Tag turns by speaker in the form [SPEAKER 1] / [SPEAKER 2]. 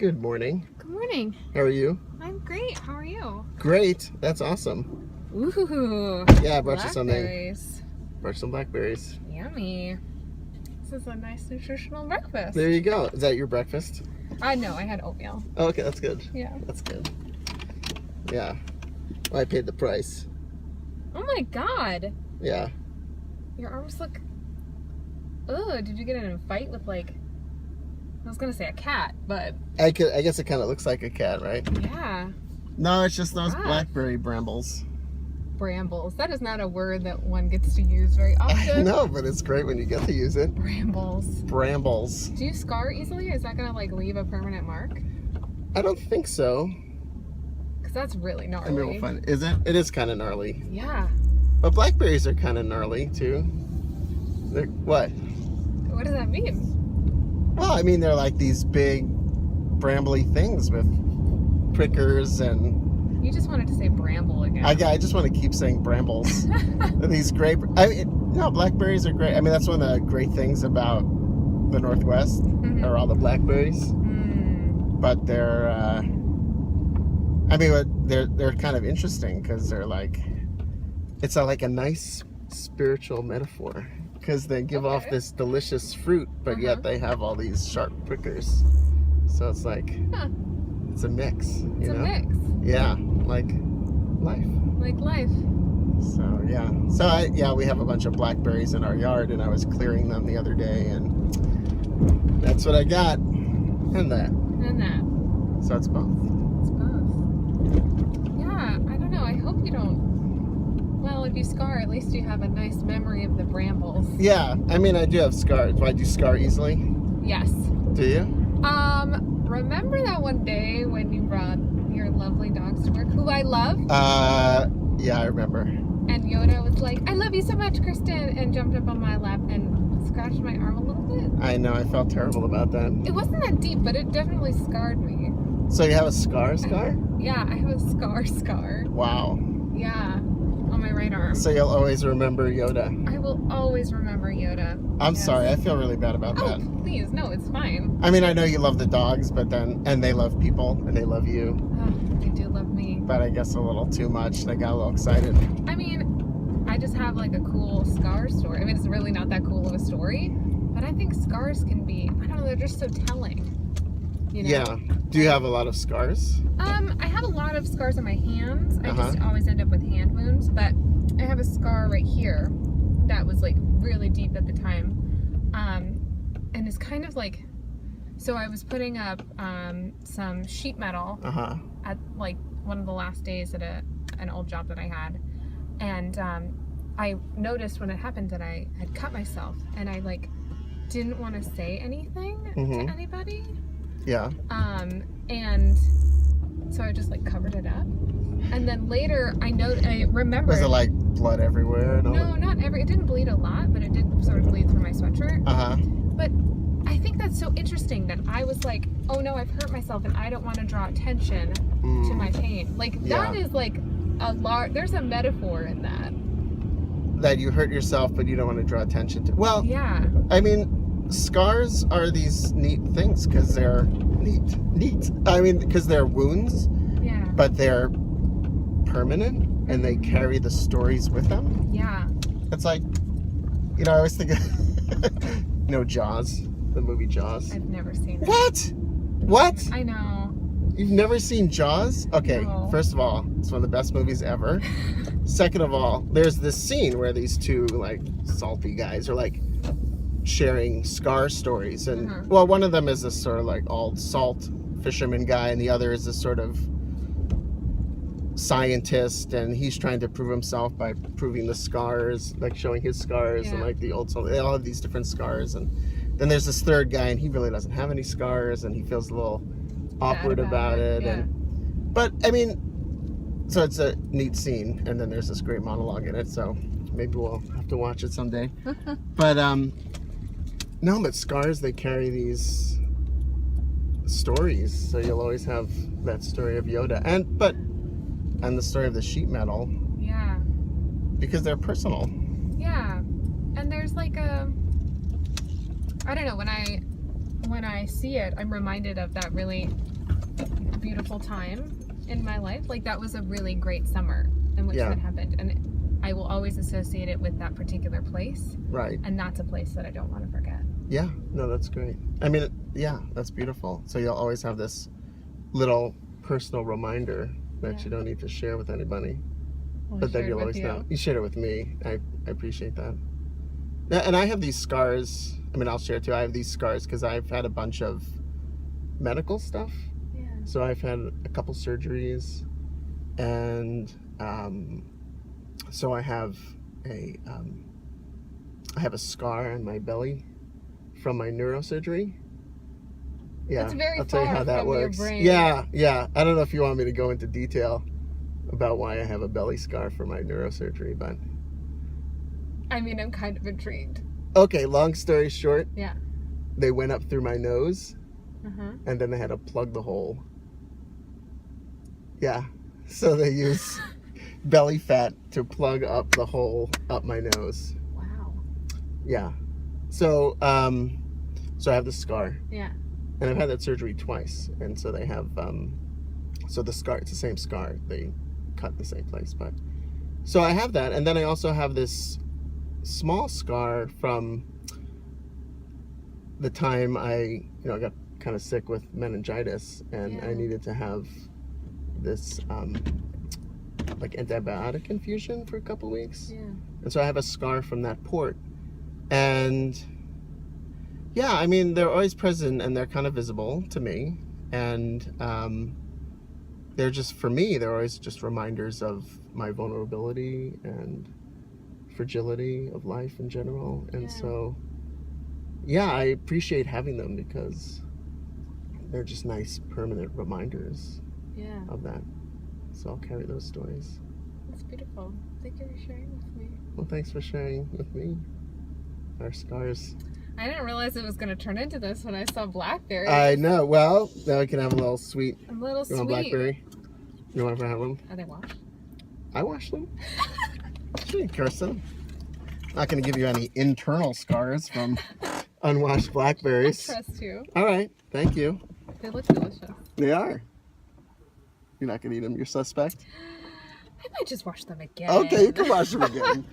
[SPEAKER 1] Good morning.
[SPEAKER 2] Good morning.
[SPEAKER 1] How are you?
[SPEAKER 2] I'm great. How are you?
[SPEAKER 1] Great. That's awesome.
[SPEAKER 2] Ooh.
[SPEAKER 1] Yeah, I brought you something.
[SPEAKER 2] Blackberries.
[SPEAKER 1] Brought some blackberries.
[SPEAKER 2] Yummy. This is a nice nutritional breakfast.
[SPEAKER 1] There you go. Is that your breakfast?
[SPEAKER 2] No, I had oatmeal.
[SPEAKER 1] Oh, okay, that's good.
[SPEAKER 2] Yeah.
[SPEAKER 1] That's good. Yeah. Well, I paid the price.
[SPEAKER 2] Oh my god.
[SPEAKER 1] Yeah.
[SPEAKER 2] Your arms look... Ugh, did you get in a fight with, like... I was gonna say a cat, but...
[SPEAKER 1] I guess it kind of looks like a cat, right?
[SPEAKER 2] Yeah.
[SPEAKER 1] No, it's just those
[SPEAKER 2] Ah.
[SPEAKER 1] blackberry brambles.
[SPEAKER 2] Brambles. That is not a word that one gets to use very often.
[SPEAKER 1] I know, but it's great when you get to use it.
[SPEAKER 2] Brambles.
[SPEAKER 1] Brambles.
[SPEAKER 2] Do you scar easily? Is that gonna, like, leave a permanent mark?
[SPEAKER 1] I don't think so.
[SPEAKER 2] Because that's really gnarly.
[SPEAKER 1] I mean, we'll find it. Is it? It is kind of gnarly.
[SPEAKER 2] Yeah.
[SPEAKER 1] But blackberries are kind of gnarly, too. They're, what?
[SPEAKER 2] What does that mean?
[SPEAKER 1] Well, I mean, they're like these big, brambly things with prickers and...
[SPEAKER 2] You just wanted to say bramble again.
[SPEAKER 1] I just want to keep saying brambles. These great... blackberries are great. I mean, that's one of the great things about the Northwest, are all the blackberries. But they're... they're kind of interesting because they're like... It's like a nice spiritual metaphor. Because they give off this delicious fruit, but yet they have all these sharp prickers. So it's like, it's a mix.
[SPEAKER 2] It's a mix.
[SPEAKER 1] Yeah, like life.
[SPEAKER 2] Like life.
[SPEAKER 1] So yeah. So we have a bunch of blackberries in our yard, and I was clearing them the other day, and that's what I got. And that.
[SPEAKER 2] And that.
[SPEAKER 1] So it's both.
[SPEAKER 2] It's both. Yeah, I don't know. I hope you don't. Well, if you scar, at least you have a nice memory of the brambles.
[SPEAKER 1] Yeah, I mean, I do have scars. Why, do you scar easily?
[SPEAKER 2] Yes.
[SPEAKER 1] Do you?
[SPEAKER 2] Remember that one day when you brought your lovely dogs to work, who I love?
[SPEAKER 1] Yeah, I remember.
[SPEAKER 2] And Yoda was like, I love you so much, Kirsten, and jumped up on my lap and scratched my arm a little bit.
[SPEAKER 1] I know, I felt terrible about that.
[SPEAKER 2] It wasn't that deep, but it definitely scarred me.
[SPEAKER 1] So you have a scar?
[SPEAKER 2] Yeah, I have a scar.
[SPEAKER 1] Wow.
[SPEAKER 2] Yeah. On my right arm.
[SPEAKER 1] So you'll always remember Yoda.
[SPEAKER 2] I will always remember Yoda.
[SPEAKER 1] I'm sorry, I feel really bad about that.
[SPEAKER 2] Oh, please, no, it's fine.
[SPEAKER 1] I mean, I know you love the dogs, and they love people, and they love you.
[SPEAKER 2] Oh, they do love me.
[SPEAKER 1] But I guess a little too much. They got a little excited.
[SPEAKER 2] I mean, I just have like a cool scar story. I mean, it's really not that cool of a story, but I think scars can be, I don't know, they're just so telling. You know?
[SPEAKER 1] Yeah. Do you have a lot of scars?
[SPEAKER 2] I have a lot of scars on my hands. I just always end up with hand wounds, but I have a scar right here that was like really deep at the time. And it's kind of like, so I was putting up some sheet metal at like one of the last days at an old job that I had. And I noticed when it happened that I had cut myself, and I like didn't want to say anything to anybody.
[SPEAKER 1] Yeah.
[SPEAKER 2] And so I just like covered it up. And then later I remembered.
[SPEAKER 1] Was it like blood everywhere? And all
[SPEAKER 2] no, not it didn't bleed a lot, but it did sort of bleed through my sweatshirt. But I think that's so interesting that I was like, oh no, I've hurt myself and I don't want to draw attention to my pain. Like that is like there's a metaphor in that.
[SPEAKER 1] That you hurt yourself, but you don't want to draw attention to. Well,
[SPEAKER 2] yeah.
[SPEAKER 1] I mean, scars are these neat things because they're neat. I mean, because they're wounds, but they're permanent and they carry the stories with them.
[SPEAKER 2] Yeah.
[SPEAKER 1] It's like, I always think of, Jaws, the movie Jaws.
[SPEAKER 2] I've never seen it.
[SPEAKER 1] What?
[SPEAKER 2] I know.
[SPEAKER 1] You've never seen Jaws? Okay,
[SPEAKER 2] No.
[SPEAKER 1] First of all, it's one of the best movies ever. Second of all, there's this scene where these two, like, salty guys are, like, sharing scar stories. And, well, one of them is this sort of, like, old salt fisherman guy, and the other is this sort of scientist, and he's trying to prove himself by proving the scars, like, showing his scars, and, like, the old salt. They all have these different scars, and then there's this third guy, and he really doesn't have any scars, and he feels a little awkward about it.
[SPEAKER 2] Yeah.
[SPEAKER 1] But I mean, so it's a neat scene, and then there's this great monologue in it, so maybe we'll have to watch it someday. But no, but scars, they carry these stories, so you'll always have that story of Yoda and the story of the sheet metal, because they're personal.
[SPEAKER 2] And there's like I don't know, when I when I see it, I'm reminded of that really beautiful time in my life. Like that was a really great summer in which that happened, and I will always associate it with that particular place.
[SPEAKER 1] Right.
[SPEAKER 2] And that's a place that I don't want to forget.
[SPEAKER 1] Yeah, no, that's great. I mean, yeah, that's beautiful. So you'll always have this little personal reminder that you don't need to share with anybody. But then you'll always know. You shared it with me. I appreciate that. And I have these scars. I mean, I'll share too. I have these scars because I've had a bunch of medical stuff.
[SPEAKER 2] Yeah.
[SPEAKER 1] So I've had a couple surgeries, and so I have a scar on my belly from my neurosurgery. Yeah,
[SPEAKER 2] That's very
[SPEAKER 1] I'll tell you
[SPEAKER 2] far
[SPEAKER 1] how that
[SPEAKER 2] from
[SPEAKER 1] works.
[SPEAKER 2] your brain.
[SPEAKER 1] Yeah. I don't know if you want me to go into detail about why I have a belly scar for my neurosurgery, but
[SPEAKER 2] I mean, I'm kind of intrigued.
[SPEAKER 1] Okay, long story short.
[SPEAKER 2] Yeah.
[SPEAKER 1] They went up through my nose,
[SPEAKER 2] Uh-huh.
[SPEAKER 1] and then they had to plug the hole. Yeah, so they use belly fat to plug up the hole up my nose.
[SPEAKER 2] Wow.
[SPEAKER 1] Yeah. So so I have the scar.
[SPEAKER 2] Yeah.
[SPEAKER 1] And I've had that surgery twice, and so they have so the scar, it's the same scar. They cut the same place, but so I have that, and then I also have this small scar from the time I got kind of sick with meningitis, and I needed to have this like antibiotic infusion for a couple weeks.
[SPEAKER 2] Yeah.
[SPEAKER 1] And so I have a scar from that port. And yeah, I mean, they're always present and they're kind of visible to me. And they're just, for me, they're always just reminders of my vulnerability and fragility of life in general. And so, yeah, I appreciate having them because they're just nice permanent reminders of that. So I'll carry those stories.
[SPEAKER 2] That's beautiful. Thank you for sharing with me.
[SPEAKER 1] Well, thanks for sharing with me our scars.
[SPEAKER 2] I didn't realize it was going to turn into this when I saw blackberry.
[SPEAKER 1] I know. Well, now we can have a little sweet.
[SPEAKER 2] A little
[SPEAKER 1] You want
[SPEAKER 2] sweet.
[SPEAKER 1] blackberry? You want to have them?
[SPEAKER 2] Are they washed?
[SPEAKER 1] I wash them. Sure, Kirsten. Not going to give you any internal scars from unwashed blackberries.
[SPEAKER 2] I trust you.
[SPEAKER 1] All right. Thank you.
[SPEAKER 2] They look delicious.
[SPEAKER 1] They are. You're not going to eat them. You're suspect?
[SPEAKER 2] I might just wash them again.
[SPEAKER 1] Okay, you can wash them again.